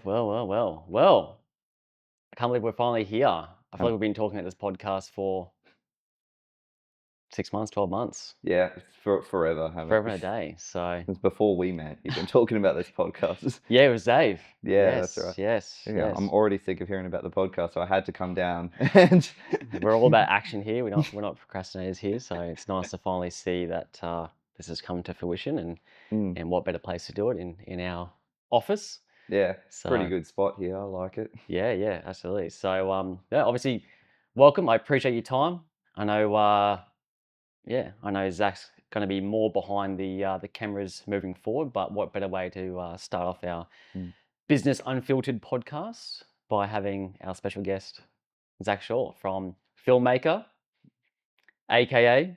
Well, I can't believe we're finally here. I feel Um, like we've been talking about this podcast for 6 months, 12 months, yeah, for forever, haven't forever and a day. So, since before we met, you've been talking about this podcast. yeah, it was Dave. Yeah, that's Yes, right. yes, Yeah, I'm yes. already sick of hearing about the podcast, so I had to come down and We're all about action here. We're not procrastinators here. So it's nice to finally see that this has come to fruition, and Mm, and what better place to do it in our office. yeah, pretty So good spot here. I like it. yeah, yeah, absolutely. So yeah, obviously, welcome. I appreciate your time. I know. Yeah, I know Zach's going to be more behind the cameras moving forward, but what better way to start off our Mm. Business Unfiltered podcast by having our special guest, Zac Shaw from filmmaker, aka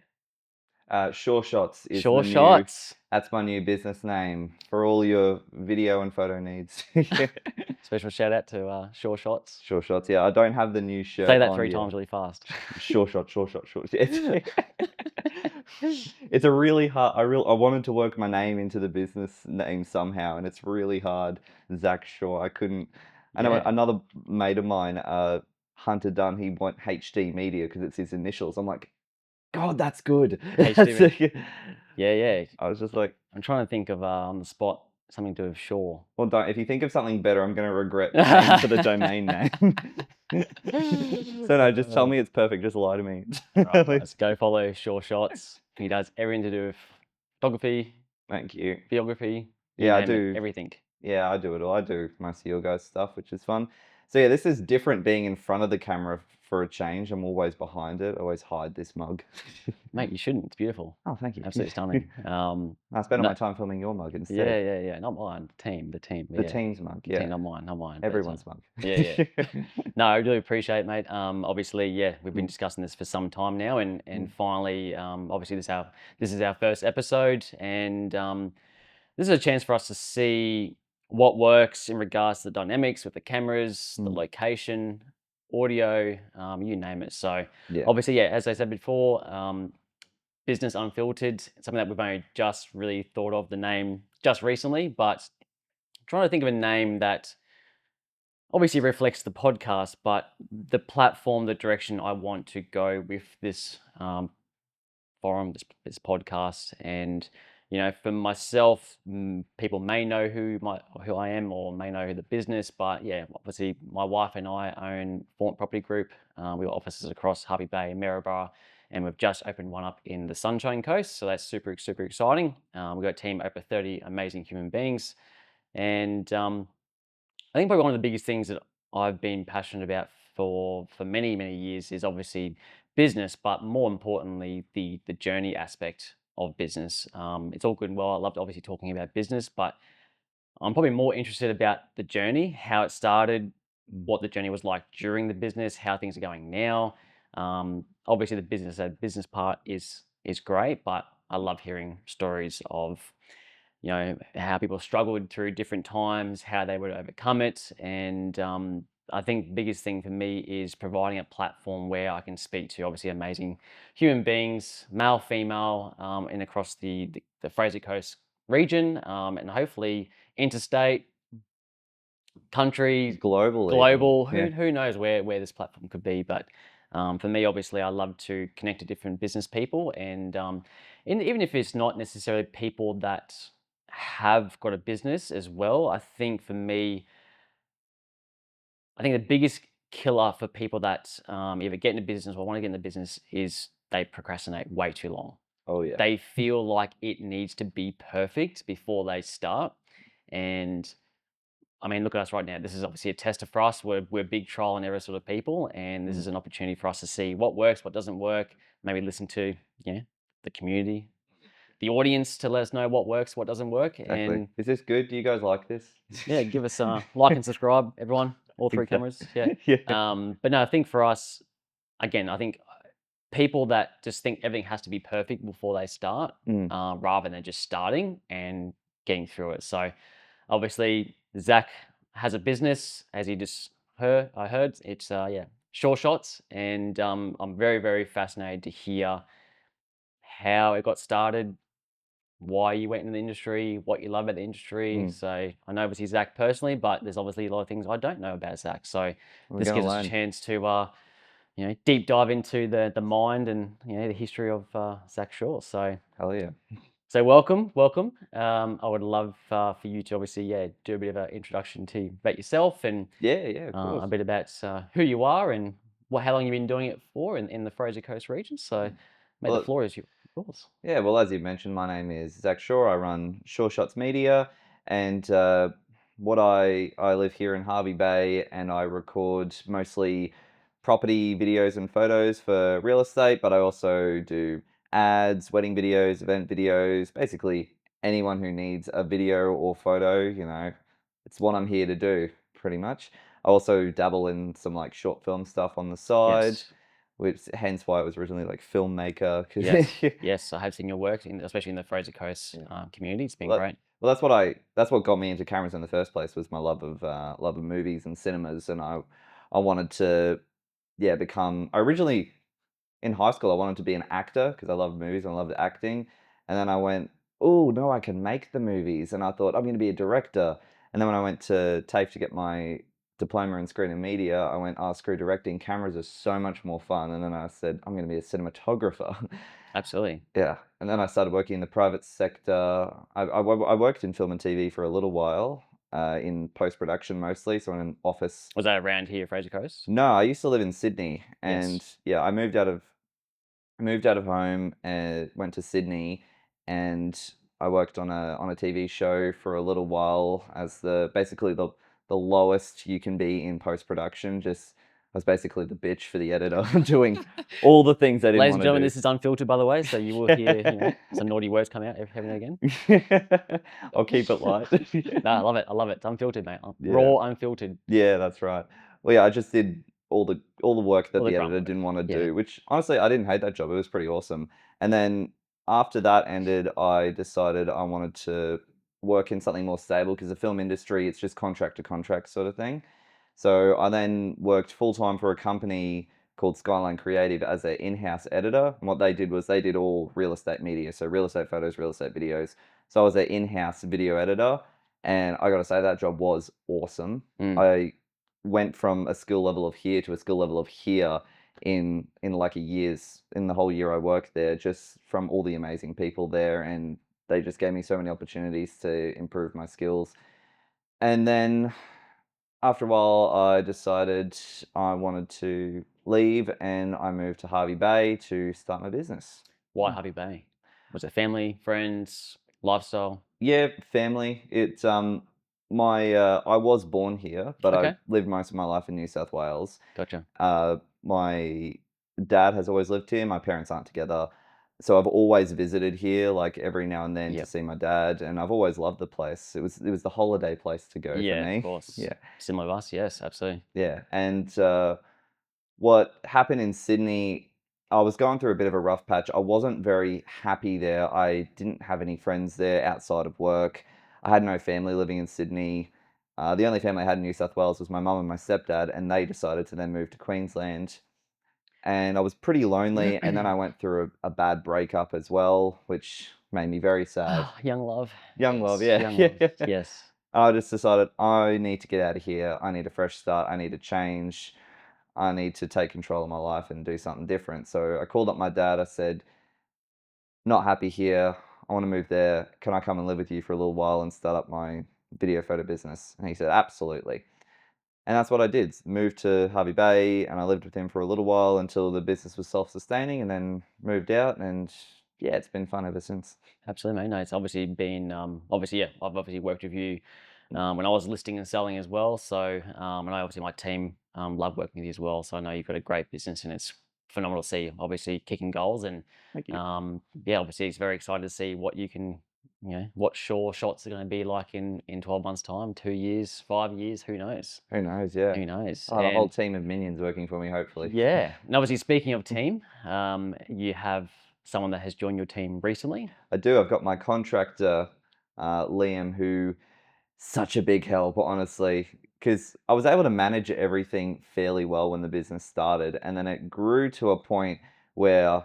Sure Shots is Shaw the new. Shots. That's my new business name for all your video and photo needs. Yeah. Special shout out to Shaw Shots. Sure Shots. Yeah, I don't have the new Say shirt that on three yet. times really fast. Sure shot, sure shot, sure. It's a really hard. I wanted to work my name into the business name somehow, and it's really hard. Zac Shaw. I couldn't. I know Yeah, another mate of mine, Hunter Dunn. He went HD Media because it's his initials. I'm like, God, that's good. That's HD. Yeah, yeah. I was just like, I'm trying to think of on the spot something to do with Shaw. well, don't. If you think of something better, I'm going to regret paying for the domain name. So no, just tell Uh, me it's perfect. Just lie to me. Right, guys, go follow Shaw Shots. He does everything to do with photography, Thank you. videography, you Yeah, I name it, do. everything. Yeah, I do it all. I do most of your guys' stuff, which is fun. So yeah, this is different being in front of the camera for a change. I'm always behind it. I always hide this mug. Mate, you shouldn't. It's beautiful. Oh, thank you. Absolutely stunning. I spend all No, my time filming your mug yeah, instead. yeah, yeah. Not mine. The team. The Yeah, team's mug, the team. yeah. Not mine. But Everyone's mug. yeah, yeah. No, I really appreciate it, mate. Obviously, yeah, we've been Mm, discussing this for some time now, and mm, finally, obviously, this is our first episode, and this is a chance for us to see what works in regards to the dynamics with the cameras, the mm. location, audio, you name it. So, Yeah. obviously, yeah, as I said before, Business Unfiltered, it's something that we've only just really thought of the name just recently, but trying to think of a name that obviously reflects the podcast, but the platform, the direction I want to go with this forum, this podcast. And for myself, people may know who I am, or may know who the business. But yeah, obviously, my wife and I own Fort Property Group. We got offices across Harvey Bay and Maryborough, and we've just opened one up in the Sunshine Coast. So that's super, super exciting. We've got a team of over 30 amazing human beings, and I think probably one of the biggest things that I've been passionate about for many, many years is obviously business, but more importantly, the journey aspect of business. It's all good and well. I loved obviously talking about business, but I'm probably more interested about the journey, how it started, Mm. what the journey was like during the business, how things are going now. Obviously, the business part is great, but I love hearing stories of how people struggled through different times, how they would overcome it. And I think the biggest thing for me is providing a platform where I can speak to obviously amazing human beings, male, female, and across the Fraser Coast region, and hopefully interstate, country, Global even. global. Who Yeah. who knows where this platform could be? But for me, obviously, I love to connect to different business people, and even if it's not necessarily people that have got a business as well. I think for me, I think the biggest killer for people that either get into business or want to get into business is they procrastinate way too long. Oh yeah. They feel like it needs to be perfect before they start, and I mean, look at us right now. This is obviously a tester for us. We're big trial and error sort of people, and this Mm, is an opportunity for us to see what works, what doesn't work. Maybe listen to the community, the audience, to let us know what works, what doesn't work, exactly. and Is this good? Do you guys like this? yeah, give us a like and subscribe, everyone. All three cameras. Yeah. Exactly. Yeah. But no, I think for us, again, I think people that just think everything has to be perfect before they start, Mm, rather than just starting and getting through it. So obviously, Zach has a business, as he just I heard it's yeah, Sure Shots, and I'm very, very fascinated to hear how it got started, why you went in the industry, what you love about the industry. Mm. So I know obviously Zach personally, but there's obviously a lot of things I don't know about Zach. So We're this gonna gives us a learn. chance to deep dive into the mind and the history of Zach Shaw. Hell yeah. So welcome, welcome. I would love for you to obviously do a bit of an introduction to about yourself and Yeah, yeah, of a course. bit about who you are and how long you've been doing it for in the Fraser Coast region. So, mate, the Well, floor is yours. yeah, well, as you mentioned, my name is Zac Shaw. I run Shaw Shots Media, and what I live here in Harvey Bay, and I record mostly property videos and photos for real estate, but I also do ads, wedding videos, event videos, basically anyone who needs a video or photo, it's what I'm here to do, pretty much. I also dabble in some like short film stuff on the side, Yes, which hence why it was originally like filmmaker, yes, because yes. I have seen your work, especially in the Fraser Coast yeah. community. It's been Well, great. that's what got me into cameras in the first place was my love of movies and cinemas, and I wanted to become. I originally in high school I wanted to be an actor because I loved movies and I loved acting, and then I went, oh no, I can make the movies, and I thought I'm going to be a director, and then when I went to TAFE to get my diploma in screen and media, I went, oh screw directing, cameras are so much more fun, and then I said I'm going to be a cinematographer. Absolutely. Yeah, and then I started working in the private sector. I worked in film and TV for a little while, in post-production mostly, so in an office. Was that around here, Fraser Coast? No, I used to live in Sydney, Yes. and yeah, I moved out of home and went to Sydney, and I worked on a TV show for a little while as basically the lowest you can be in post-production. Just I was basically the bitch for the editor, doing all the things I didn't Ladies want and to gentlemen, do. this is unfiltered, by the way, so you will hear, some naughty words come out every now and again. I'll keep it light. No, I love it. I love it. It's unfiltered, mate. Yeah. Raw, unfiltered. Yeah, that's right. Well, yeah, I just did all the work that All the the grunt editor work. didn't want to Yeah. do, which honestly I didn't hate that job. It was pretty awesome. And then after that ended, I decided I wanted to work in something more stable because the film industry, it's just contract to contract sort of thing. So I then worked full time for a company called Skyline Creative as an in-house editor. And what they did was they did all real estate media, so real estate photos, real estate videos. So I was their in-house video editor, and I got to say that job was awesome. Mm. I went from a skill level of here to a skill level of here in like a year's in the whole year I worked there, just from all the amazing people there, and they just gave me so many opportunities to improve my skills. And then after a while, I decided I wanted to leave, and I moved to Harvey Bay to start my business. Why Harvey Bay? Was it family, friends, lifestyle? Yeah, family. It's my I was born here, but I Okay. lived most of my life in New South Wales. Gotcha. My dad has always lived here. My parents aren't together. So I've always visited here like every now and then to Yep. see my dad, and I've always loved the place. It was the holiday place to go for Yeah, of me. course. Yeah. Similar to us. Yes, absolutely. Yeah. And what happened in Sydney, I was going through a bit of a rough patch. I wasn't very happy there. I didn't have any friends there outside of work. I had no family living in Sydney. The only family I had in New South Wales was my mum and my stepdad, and they decided to then move to Queensland. And I was pretty lonely. And then I went through a bad breakup as well, which made me very sad. Ah, young love. Young love, Yes, yeah. young love. Yeah. Yes. I just decided I need to get out of here. I need a fresh start. I need a change. I need to take control of my life and do something different. So I called up my dad. I said, not happy here. I want to move there. Can I come and live with you for a little while and start up my video photo business? And he said, absolutely. And that's what I did. Moved to Harvey Bay, and I lived with him for a little while until the business was self-sustaining, and then moved out. And yeah, it's been fun ever since. Absolutely, mate. No, it's obviously been obviously, yeah. I've obviously worked with you when I was listing and selling as well. So, and I obviously my team love working with you as well. So I know you've got a great business, and it's phenomenal to see. Obviously, kicking goals, and Thank you. yeah, obviously, it's very excited to see what you can, what Shaw shots are going to be like in 12 months' time, 2 years, 5 years. Who knows? Who knows? Yeah. Who knows? I'll have a whole And team of minions working for me, hopefully. yeah, and obviously, speaking of team, you have someone that has joined your team recently. I do. I've got my contractor, Liam, who such a big help, honestly, because I was able to manage everything fairly well when the business started, and then it grew to a point where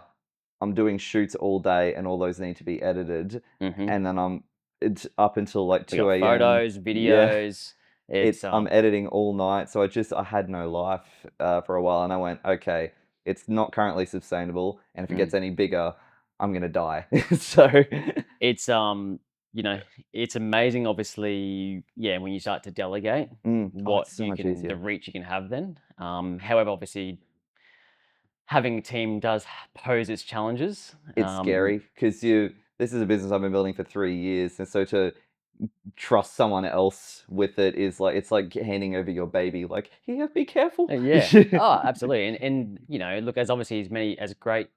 I'm doing shoots all day, and all those need to be edited, Mhm. and then it's up until like We 2 got a.m. photos, Yeah, videos. It's, I'm editing all night, so I had no life for a while, and I went, okay, it's not currently sustainable, and if it gets mm. any bigger, I'm gonna die. So, It's, you know, it's amazing, obviously, yeah, when you start to delegate, oh, what it's so you much can the easier. reach you can have then. However, obviously, having a team does pose its challenges. It's scary because you. This is a business I've been building for 3 years, and so to trust someone else with it is like it's like handing over your baby. Like, here, be careful. Yeah. Oh, absolutely. And look, as obviously as many as great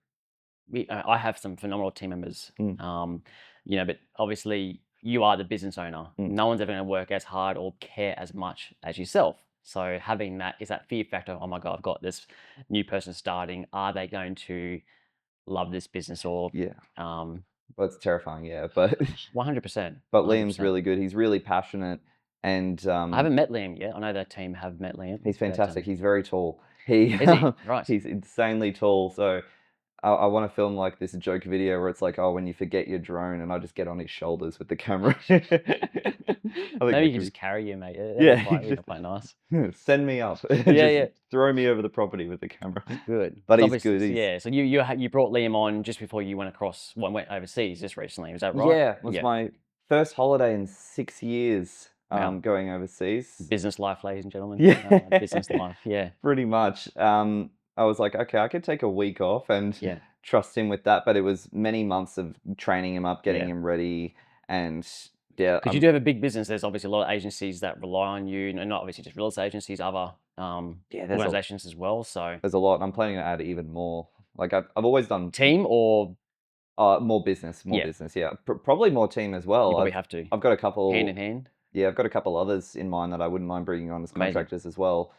I have some phenomenal team members. Mm, But obviously you are the business owner. mm, No one's ever going to work as hard or care as much as yourself. So having that is that fear factor. Oh my God, I've got this new person starting. Are they going to love this business or yeah, um well, it's terrifying. Yeah, but 100%. but Liam's 100%. really good. He's really passionate, and I haven't met Liam yet. I know that team have met Liam, he's but fantastic. He's very tall. He is he? Right. he's insanely tall. So I want to film like this joke video where it's like, oh, when you forget your drone, and I just get on his shoulders with the camera. I think Maybe that you can could be, just carry him, mate. yeah. That'd be quite nice. Send me up. Yeah, Just yeah. throw me over the property with the camera. Good, But because he's obviously good. He's yeah, so you brought Liam on just before you went overseas just recently, is that right? yeah, it was Yeah. my first holiday in 6 years, Wow. going overseas. Business life, ladies and gentlemen. Yeah, Business life, yeah, pretty much. I was like, okay, I could take a week off and yeah, trust him with that, but it was many months of training him up, getting yeah. him ready, and yeah, Because you do have a big business, there's obviously a lot of agencies that rely on you, and not obviously just real estate agencies, other, yeah, organizations as well, so there's a lot. I'm planning to add even more. Like I've always done team or more business, more yeah, business. Yeah, probably more team as you well. probably have to, I've got a hand in couple. hand. Yeah, I've got a couple others in mind that I wouldn't mind bringing on as Amazing. contractors as well,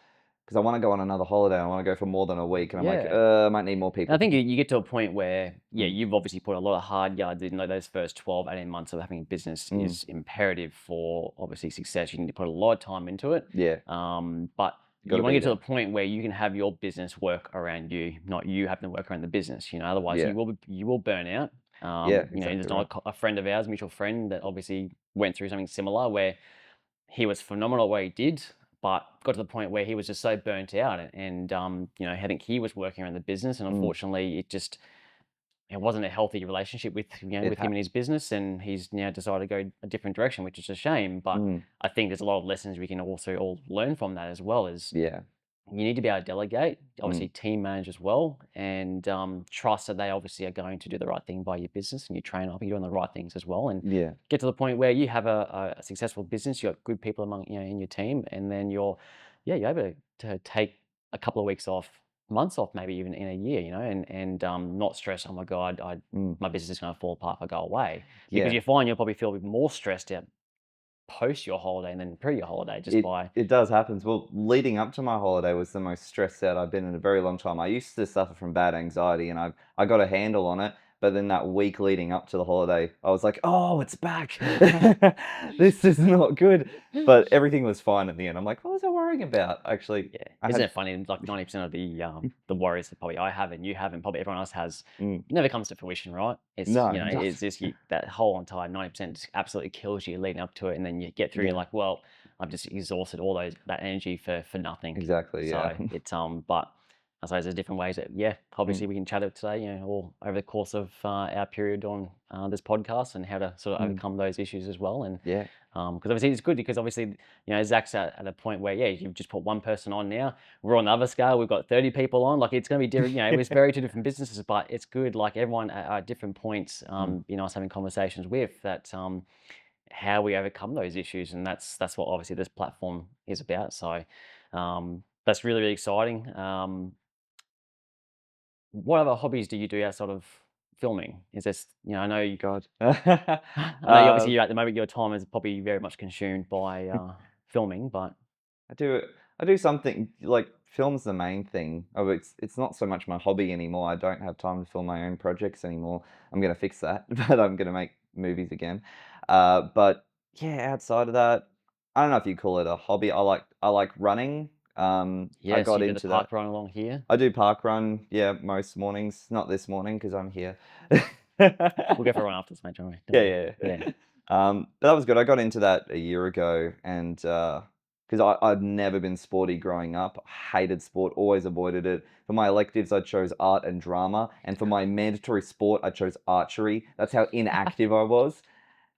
because I want to go on another holiday. I want to go for more than a week, and I'm like, Yeah. I might need more And I people. think you get to a point where, yeah, Mm, you've obviously put a lot of hard yards in. Like those first 12, 18 months of having a business mm, is imperative for obviously success. You need to put a lot of time into it. yeah, But got you to want to be get to the there. point where you can have your business work around you, not you having to work around the business. Otherwise Yeah, you will burn out. yeah, There's exactly not right. a friend of ours, mutual friend, that obviously went through something similar where he was phenomenal at what he did, but got to the point where he was just so burnt out, and I think he was working around the business, and Mm, unfortunately, it wasn't a healthy relationship with it with him ha- and his business, and he's now decided to go a different direction, which is a shame. But mm, I think there's a lot of lessons we can also all learn from that as well. Is yeah, you need to be able to delegate, mm, obviously team manage as well, and trust that they obviously are going to do the right thing by your business, and you train up, you're doing the right things as well, and yeah, get to the point where you have a successful business, you got good people among in your team, and then you're able to take a couple of weeks off, months off, maybe even in a year, and not stress. Oh my God, mm, my business is going to fall apart if I go away, because yeah. you find you'll probably feel more stressed out post your holiday and then pre your holiday just by It does happen. Well, leading up to my holiday was the most stressed out I've been in a very long time. I used to suffer from bad anxiety, and I got a handle on it. But then that week leading up to the holiday, I was like, "Oh, it's back! This is not good." But everything was fine in the end. I'm like, "What was I worrying about?" Actually, Yeah, I isn't had it funny? Like 90% of the worries that probably I have and you have and probably everyone else has mm, never comes to fruition, right? It's no, you know, it it's doesn't. just that whole entire 90% just absolutely kills you leading up to it, and then you get through. You're Yeah, like, well, I've just exhausted all that energy for nothing. exactly. Yeah. So it's but I suppose there's different ways that yeah, Mm, obviously we can chat it today, all over the course of our period on this podcast and how to sort of mm, overcome those issues as well, and yeah. because obviously it's good because obviously, Zach's at a point where, yeah, you've just put one person on now. We're on the other scale. We've got 30 people on. Like it's going to be different. It was very two different businesses, but it's good. Like everyone at different points, Mm, I was having conversations with that, how we overcome those issues. And that's what obviously this platform is about. So that's really, really exciting. What other hobbies do you do outside of filming? Is this, I know God. I know you obviously at the moment your time is probably very much consumed by filming, but I do I do something like film's the main thing. Oh, it's not so much my hobby anymore. I don't have time to film my own projects anymore. I'm gonna fix that, but I'm gonna make movies again. But yeah, outside of that, I don't know if you call it a hobby. I like running. I Yes, got you do the into that. park run along here. I do park run, yeah, most mornings. Not this morning because I'm here. We'll go for a run after this, mate. Don't worry. Don't Yeah, worry. yeah, Yeah. yeah. But that was good. I got into that a year ago, and because I'd never been sporty growing up, hated sport, always avoided it. For my electives, I chose art and drama, and for my mandatory sport, I chose archery. That's how inactive I was.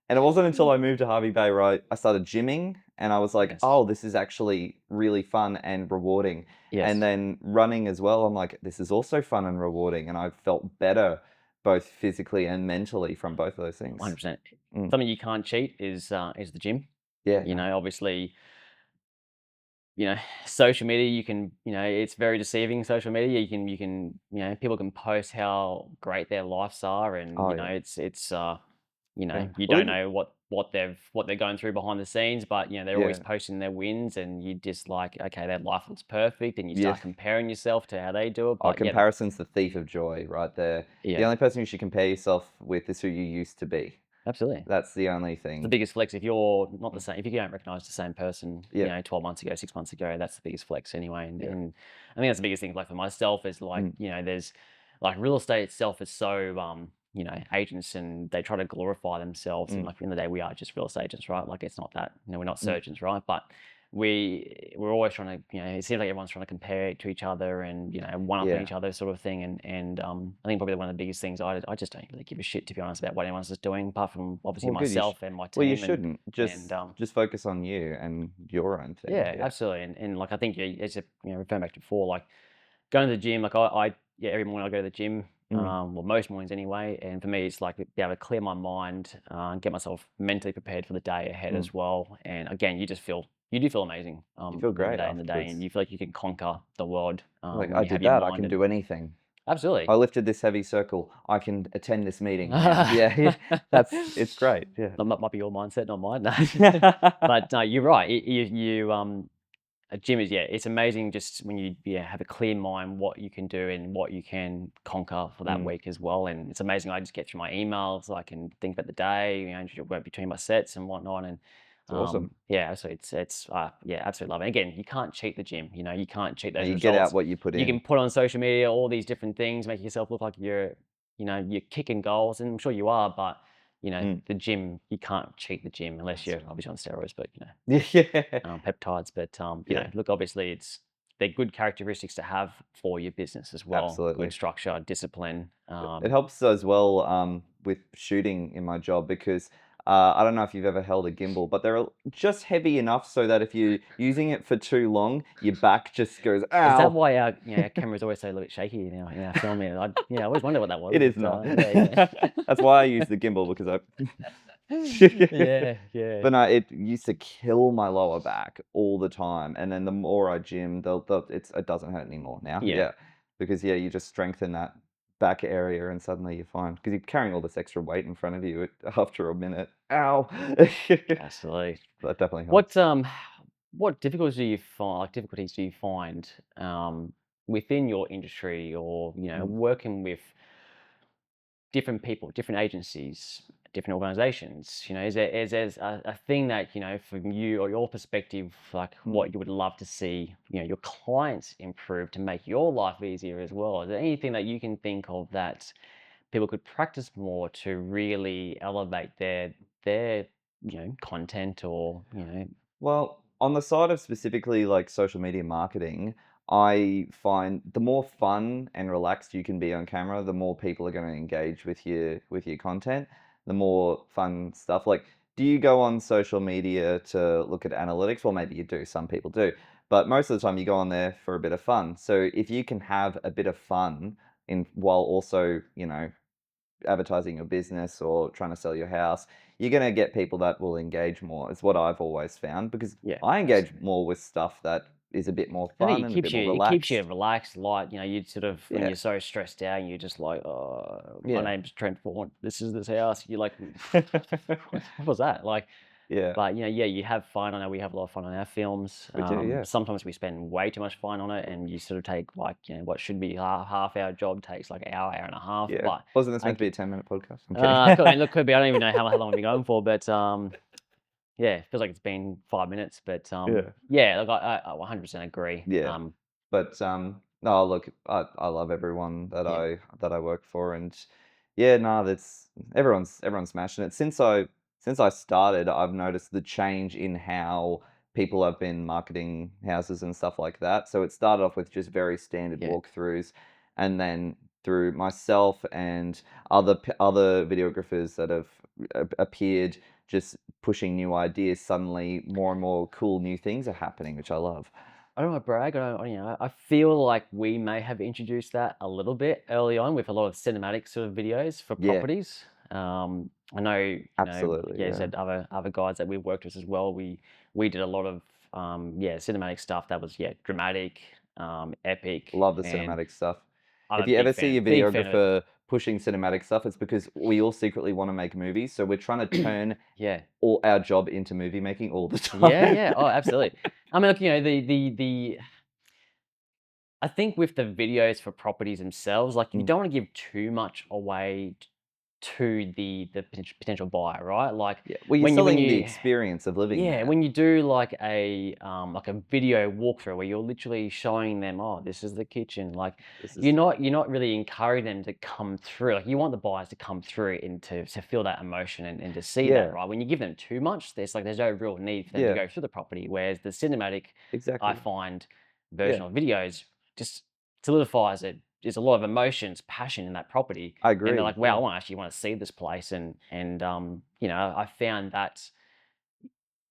And it wasn't until I moved to Harvey Bay where I started gymming, and I was like, Yes. oh, this is actually really fun and rewarding. And Yes. then running as well, I'm like, this is also fun and rewarding. And I felt better both physically and mentally from both of those things. 100%. Mm. Something you can't cheat is the gym. Yeah, You no. know, obviously, you know, social media, you can, it's very deceiving. Social media, people can post how great their lives are, and Oh, yeah. Yeah. you Well, don't even, know what they're going through behind the scenes, but they're always yeah. posting their wins, and you just like, okay, their life looks perfect, and you Yeah. start comparing yourself to how they do it. Oh, But yeah, comparison's the thief of joy right there. The yeah, only person you should compare yourself with is who you used to be. absolutely. That's the only The thing. biggest flex if you're not the Mm. same, if you don't recognize the same person, Yeah. 12 months ago, 6 months ago, that's the biggest flex anyway. And, Yeah. and I think that's the biggest thing, like for myself, is like, Mm. there's like real estate itself is so, agents, and they try to glorify themselves. And Mm. like, at the end of the day, we are just real estate agents, right? Like, it's not that, we're not Mm. surgeons, right? But we're always trying to, it seems like everyone's trying to compare it to each other, and one up on Yeah. each other, sort of thing. And I think probably one of the biggest things, I just don't really give a shit, to be honest, about what anyone's just doing, apart from obviously Well, good. myself and my Well, you team. and shouldn't. and Just focus on you and your own thing. Yeah, Yeah. absolutely. And like, I think, as referring back to before, like going to the gym, like I yeah, every morning I go to the gym, Mm. well, most mornings anyway. And for me, it's like be able to clear my mind, get myself mentally prepared for the day ahead Mm. as well. And again, you do feel amazing, You feel at the end of great the day, in the day, and afterwards. you feel like you can conquer the world, Like, when I you have did your that. I mind. can And do anything. I absolutely. lifted this heavy circle. I can attend this meeting now. Yeah. Yeah. It's great. Yeah. That might be your mindset, not mine. No. But no, you're right. A gym is, yeah, it's amazing just when you, have a clear mind, what you can do and what you can conquer for that Mm. week as well. And it's amazing. I just get through my emails, I can think about the day, just work between my sets and whatnot. And It's awesome. yeah, so yeah, absolutely love it. Again, you can't cheat the gym. You can't cheat And those you get out results. what you put You can in. put on social media all these different things, make yourself look like you're kicking goals, and I'm sure you are, but Mm. the gym, you can't cheat the gym unless That's you're right. obviously on steroids, but Yeah. peptides. But Yeah. look, obviously, they're good characteristics to have for your business as well. Good Absolutely. structure, discipline. It helps as well with shooting in my job because I don't know if you've ever held a gimbal, but they're just heavy enough so that if you're using it for too long, your back just goes, Is that ow. why our cameras always so a little bit shaky in our filming? I always wondered what that was, It is but not. yeah, That's why I use the gimbal because I. yeah, yeah, yeah, But no, it used to kill my lower back all the time, and then the more I gym, it doesn't hurt anymore now. yeah. Yeah, because yeah, you just strengthen that back area, and suddenly you're fine. Because you're carrying all this extra weight in front of you after a minute. Ow! Absolutely. That definitely What helps. um, what difficulties do you find within your industry, or Mm. working with different people, different agencies, different organizations? Is there a thing that, from you or your perspective, like Mm. what you would love to see, your clients improve to make your life easier as well? Is there anything that you can think of that people could practice more to really elevate their content, or Well, on the side of specifically like social media marketing, I find the more fun and relaxed you can be on camera, the more people are going to engage with your content, the more fun stuff. Like, do you go on social media to look at analytics? Well, maybe you do. Some people do. But most of the time you go on there for a bit of fun. So if you can have a bit of fun in while also, advertising your business or trying to sell your house, you're going to get people that will engage more. It's what I've always found because yeah, I engage absolutely. more with stuff that is a bit more I think fun and a bit more it keeps you relaxed. relaxed, light. You sort of, when Yeah. you're so stressed out, and you're just like, "Oh, my Yeah. name's Trent Ford. This is this house." You're like, what was that?" Like, Yeah. but yeah, you have fun. I know we have a lot of fun on our films. We do, yeah. Sometimes we spend way too much fun on it, and you sort of take, like, what should be a half-hour job takes like an hour, hour and a half. Yeah. But Wasn't this I meant to be get, a 10-minute podcast? I'm kidding. could be. I don't even know how long we've been going for, but Yeah, it feels like it's been 5 minutes, but, Yeah. yeah, like, I 100% agree. Yeah. But, no, look, I love everyone Yeah, that I work for, and yeah, no, that's everyone's smashing it. Since I started, I've noticed the change in how people have been marketing houses and stuff like that. So it started off with just very standard yeah. walkthroughs, and then through myself and other videographers that have appeared, just pushing new ideas, suddenly more and more cool new things are happening, which I love. I don't wanna brag, I don't, I feel like we may have introduced that a little bit early on with a lot of cinematic sort of videos for Yeah, properties. I know, absolutely, yeah, I yeah. said other guys that we've worked with as well, we did a lot of, yeah, cinematic stuff that was, yeah, dramatic, epic, Love the and cinematic stuff. I'm If a you ever see a big fan of videographer pushing cinematic stuff, it's because we all secretly wanna make movies, so we're trying to it. turn Yeah. all our job into movie making all the Yeah, time. yeah. Oh, absolutely. I mean, look, the I think with the videos for properties themselves, like you Mm. don't want to give too much away to the potential buyer, right? Yeah, well, you're When selling the you experience of living yeah, there. when you do like a video walkthrough where you're literally showing them, oh, this is the kitchen. Like This is you're not really encouraging them to come through. Like you want the buyers to come through and to feel that emotion and to see that, yeah, right? When you give them too much, there's no real need for them to yeah, go through the property. Whereas the cinematic, I exactly. find Yeah, version of videos just solidifies it. There's a lot of emotions, passion in that property, I and they're agree, like, "Wow, I yeah. want actually want to see this place." And I found that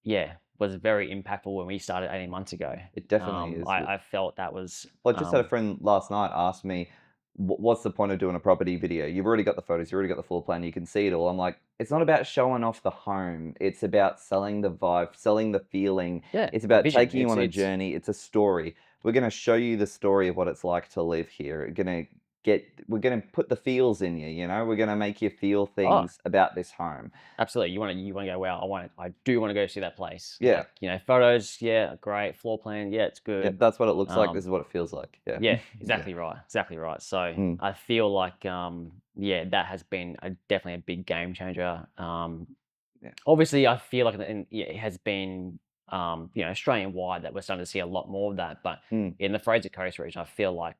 yeah, was very impactful when we started 18 months ago. It definitely is. I felt that was, Well, I just had a friend last night ask me, What's the point of doing a property video? You've already got the photos, you already got the floor plan, you can see it all." I'm like, it's not about showing off the home. It's about selling the vibe, selling the feeling. yeah, It's the about vision. taking you on a journey. It's a story. We're going to show you the story of what it's like to live here. We're going to put the feels in you, you know? We're going to make you feel Oh, things about this home. absolutely. You wanna go, wow, I do want to go see that place. Yeah. Like, photos, yeah, great. Floor plan, yeah, it's Yep. good. That's what it looks like. This Um, is what it feels like. Yeah. Yeah, Yeah. exactly right. Exactly right. So Mm. I feel like yeah, that has been definitely a big game changer. Yeah. Obviously I feel like yeah, it has been Australian wide that we're starting to see a lot more of that. But Mm. in the Fraser Coast region, I feel like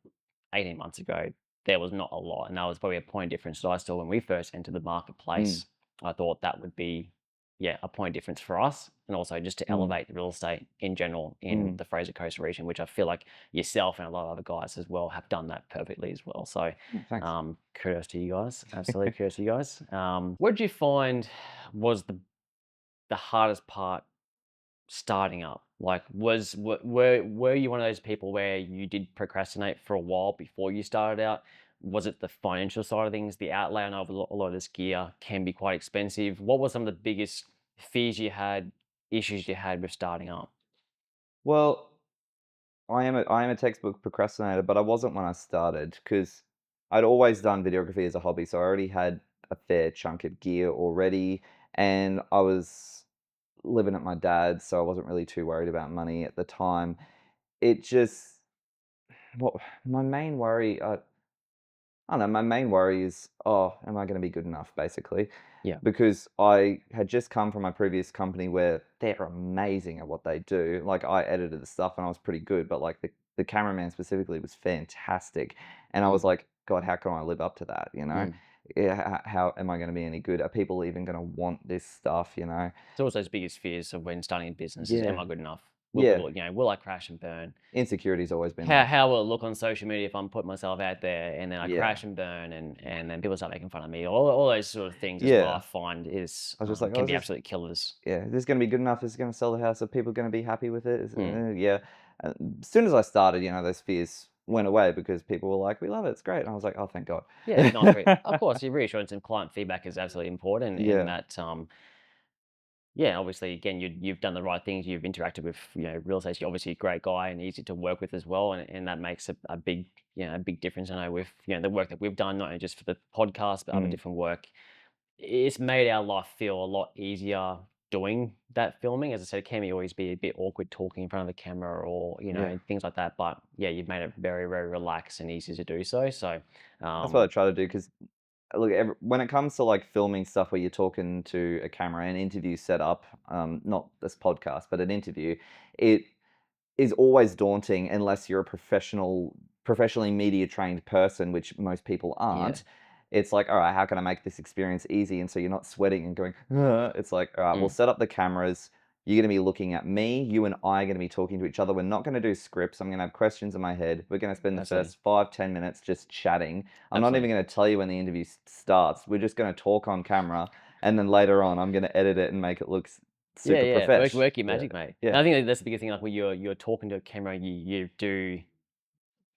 18 months ago there was not a lot. And that was probably a point of difference that I saw when we first entered the Mm. marketplace. I thought that would be yeah, a point of difference for us and also just to Mm. elevate real estate in general in Mm. the Fraser Coast region, which I feel like yourself and a lot of other guys as well have done that perfectly as well. So, Oh, thanks. kudos to you guys. Absolutely kudos to you guys. What did you find was the hardest part starting up? Like, were you one of those people where you did procrastinate for a while before you started out? Was it the financial side of things, the outlay? I know a lot of this gear can be quite expensive. What were some of the biggest fears you had, issues you had with starting up? Well, I am a textbook procrastinator, but I wasn't when I started because I'd always done videography as a hobby, so I already had a fair chunk of gear already, and I was living at my dad's, so I wasn't really too worried about money at the time. It just what my main worry, I don't know, my main worry is, oh, am I going to be good enough, basically? Yeah. Because I had just come from my previous company where they're amazing at what they do. Like I edited the stuff and I was pretty good, but like the cameraman specifically was fantastic. And I Mm, was like, God, how can I live up to that? You know? mm. Yeah, how am I going to be any good? Are people even going to want this stuff? You know? It's always those biggest fears of when starting a business is, am Yeah. I good enough? Yeah. Will I crash and burn? Insecurity's always been there. How will it look on social media if I'm putting myself out there and then I Yeah. crash and burn and then people start making fun of me? All those sort of things as well. I Yeah. find is I was just like, oh, can is be this absolute killers. yeah, is this going to be good enough? Is it going to sell the house? Are people going to be happy with it? Mm. Yeah. Uh, as soon as I started, those fears went away because people were like, "We love it. It's great." And I was like, "Oh, thank God." Yeah, no, it's great. Of course, your reassurance and client feedback is absolutely important in Yeah. that. Yeah, obviously, again, you've done the right things. You've interacted with real estate. You're obviously a great guy and easy to work with as well, and that makes a big a big difference. I know with the work that we've done, not only just for the podcast but other Mm, different work. It's made our life feel a lot easier doing that filming. As I said, it can always be a bit awkward talking in front of a camera or, yeah. things like that. But yeah, you've made it very, very relaxed and easy to do so. So, That's what I um, try to do because look, when it comes to like filming stuff where you're talking to a camera, an interview setup, not this podcast, but an interview, it is always daunting unless you're a professionally media trained person, which most people Yeah. aren't. It's like, all right, how can I make this experience easy? And so you're not sweating and going, "Ugh." It's like, all right, we'll Mm, set up the cameras. You're going to be looking at me. You and I are going to be talking to each other. We're not going to do scripts. I'm going to have questions in my head. We're going to spend the absolutely. first 5, 10 minutes just chatting. I'm not even Absolutely. going to tell you when the interview starts. We're just going to talk on camera. And then later on, I'm going to edit it and make it look Yeah, super yeah. profesh. Work your Yeah. magic, mate. And Yeah. I think that's the biggest thing, like when you're talking to a camera, you do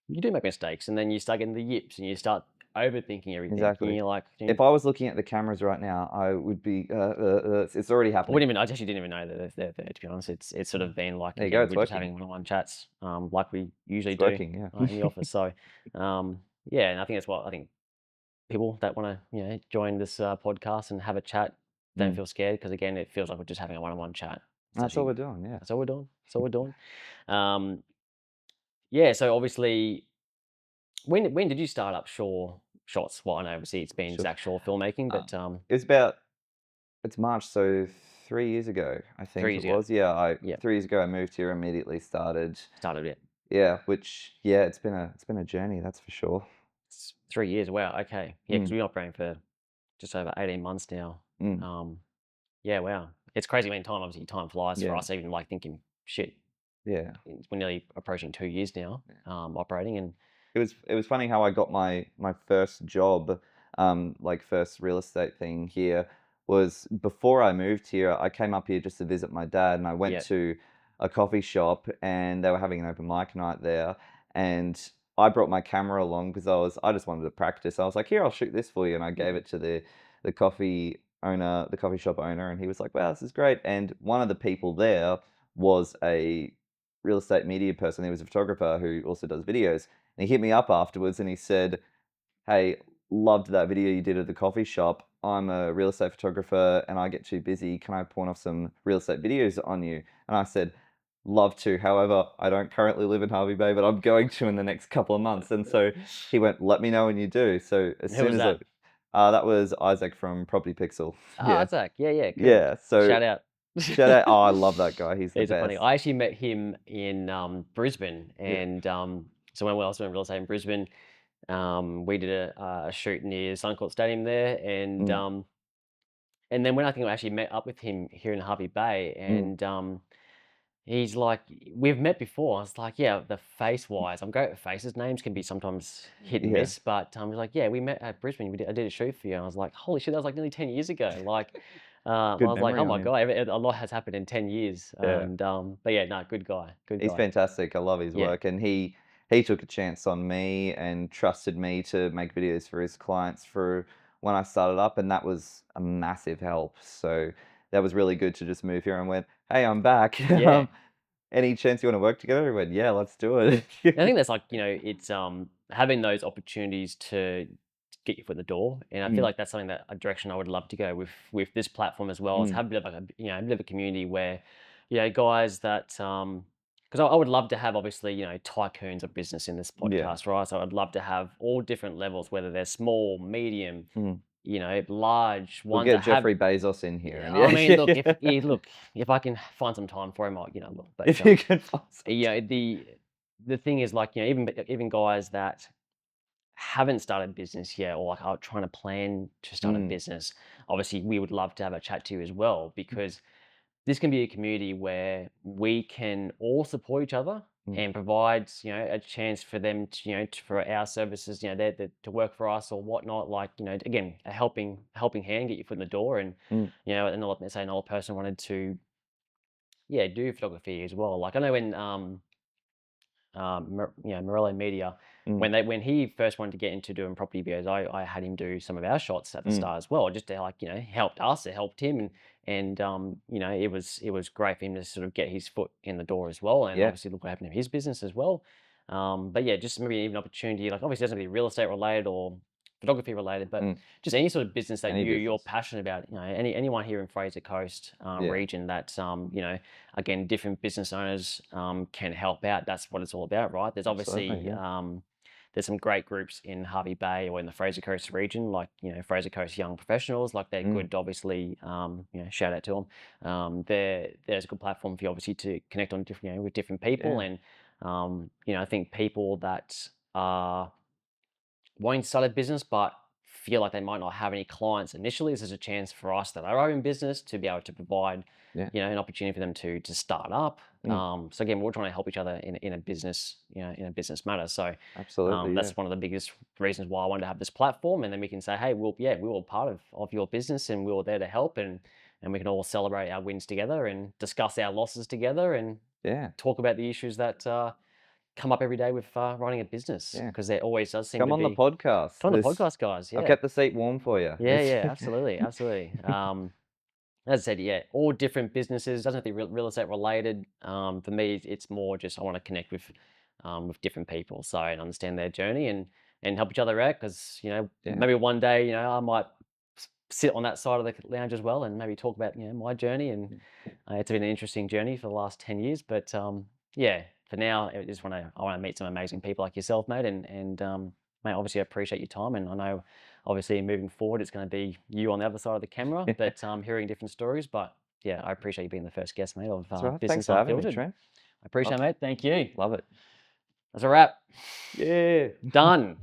make mistakes, and then you start getting the yips, and you start overthinking everything, and Exactly. you're like, If I was looking at the cameras right now, I would be, it's already I happening. wouldn't even I actually didn't even know that they're there, to be honest. It's sort of been like, There you go, again, it's we're just working. having one-on-one chats, like we usually It's do, working, yeah. in the office. So, yeah, and I think that's what I think people that wanna, join this, podcast and have a chat don't Mm. feel scared because again, it feels like we're just having a one-on-one chat. It's That's all actually we're doing, yeah. that's all we're doing. That's all we're doing. Um, yeah, so obviously, when did you start up Shaw Shots? Well, I know obviously it's been Sure. Zac Shaw filmmaking, Um, but, it's about it's March, so 3 years ago, I 3 think years it ago. was. Yeah, I Yeah, 3 years ago, I moved here, immediately started. started it. Yeah, which yeah, it's been a journey, that's for sure. It's 3 years, wow, okay. Yeah, because Mm, we've been operating for just over 18 months now. mm, Um, yeah, wow. It's crazy when time obviously time flies for yeah, us, even, like, thinking, "Shit, yeah. we're nearly approaching 2 years now, operating," and It was funny how I got my first job, like first real estate thing here was before I moved here. I came up here just to visit my dad, and I went yeah. to a coffee shop, and they were having an open mic night there, and I brought my camera along because I just wanted to practice. I was like, "Here, I'll shoot this for you," and I gave Mhm. it to the coffee shop owner, and he was like, "Wow, this is great." And one of the people there was a real estate media person. He was a photographer who also does videos, and he hit me up afterwards and he said, "Hey, loved that video you did at the coffee shop. I'm a real estate photographer and I get too busy. Can I pawn off some real estate videos on you?" And I said, "Love to. However, I don't currently live in Harvey Bay, but I'm going to in the next couple of months." And so he went, "Let me know when you do." So as Who soon was as I, that? that was Isaac from Property Pixel. Ah, Yeah. Zach. Yeah, yeah, good. Yeah. So Shout out. shout out. Oh, I love that guy. He's the He's a funny best. I actually met him in, Brisbane, Yeah. and, so when I was doing real estate in Brisbane, we did a shoot near Suncorp Stadium there, Mm, and then when I think I actually met up with him here in Harvey Bay, mm, and, he's like, "We've met before." I was like, "Yeah, the face wise, I'm great with faces. Names can be sometimes hit and yeah. miss." But he's like, "Yeah, we met at Brisbane. I did a shoot for you." And I was like, "Holy shit, that was like nearly 10 years ago." Like, I Good was like, "Oh memory my on him. god, a lot has happened in 10 years." Yeah. And but yeah, no, good guy, good He's guy. fantastic. I love his Yeah, work, and he took a chance on me and trusted me to make videos for his clients for when I started up, and that was a massive help. So that was really good to just move here and went, "Hey, I'm back. yeah. Any chance you want to work together?" He went, "Yeah, let's do it." I think that's like, it's having those opportunities to get your foot in the door, and I feel Mm, like that's something that a direction I would love to go with this platform as well. Is mm, have a bit of like a bit of a community where, guys that because I would love to have obviously tycoons of business in this yeah. podcast, right? So I'd love to have all different levels, whether they're small, medium, Mm. large We'll ones get that have. Jeffrey Bezos in here, Yeah, and I yeah, mean, look, if I can find some time for him, look, but if you can find some the thing is like, even guys that haven't started business yet or like are trying to plan to start a Mm, business, obviously we would love to have a chat to you as well because this can be a community where we can all support each other mm, and provide, a chance for them to, for our services, to work for us or whatnot. Like, again, a helping hand, get your foot in the door, and mm, and let's say another person wanted to, yeah, do photography as well. Like I know when Morello Media, mm, when he first wanted to get into doing property videos, I had him do some of our shots at the mm. start as well, just to like helped us, it helped him, and it was great for him to sort of get his foot in the door as well, and Yeah, obviously look what happened to his business as well. But yeah, just maybe even opportunity, like obviously it doesn't have to be real estate related or photography related, but mm. just any sort of business that Any you're business. passionate about. Anyone here in Fraser Coast Yeah, region that again, different business owners can help out. That's what it's all about, right? There's obviously absolutely, yeah. there's some great groups in Harvey Bay or in the Fraser Coast region, like, Fraser Coast Young Professionals, like they're Mm. good, obviously, shout out to them. There's a good platform for you, obviously, to connect on different, with different people. Yeah. And, I think people that are wanting to start a business but feel like they might not have any clients initially, this is a chance for us that are our own business to be able to provide, Yeah. an opportunity for them to start up. Mm. So again, we're trying to help each other in a business, in a business matter. So Absolutely. Yeah. that's one of the biggest reasons why I wanted to have this platform, and then we can say, hey, we were part of your business, and we were there to help, and we can all celebrate our wins together and discuss our losses together and Yeah. talk about the issues that come up every day with running a business, Yeah. because there always does seem Come to on the be. podcast. Come on the This podcast, guys. I've Yeah. kept the seat warm for you. Yeah, yeah, absolutely, absolutely. As I said, yeah, all different businesses. Doesn't have to be real estate related. For me, it's more just I want to connect with different people, so and understand their journey and help each other out. Because Yeah. maybe one day I might sit on that side of the lounge as well and maybe talk about my journey. And it's been an interesting journey for the last 10 years. But yeah, for now, I want to meet some amazing people like yourself, mate. And mate, obviously, I appreciate your time, and I know obviously moving forward, it's going to be you on the other side of the camera, but hearing different stories. But yeah, I appreciate you being the first guest, mate, of That's all right. Thanks Business for having me, Unfiltered. Trent. I appreciate Love it, mate. Thank you. love it. That's a wrap. Yeah. Done.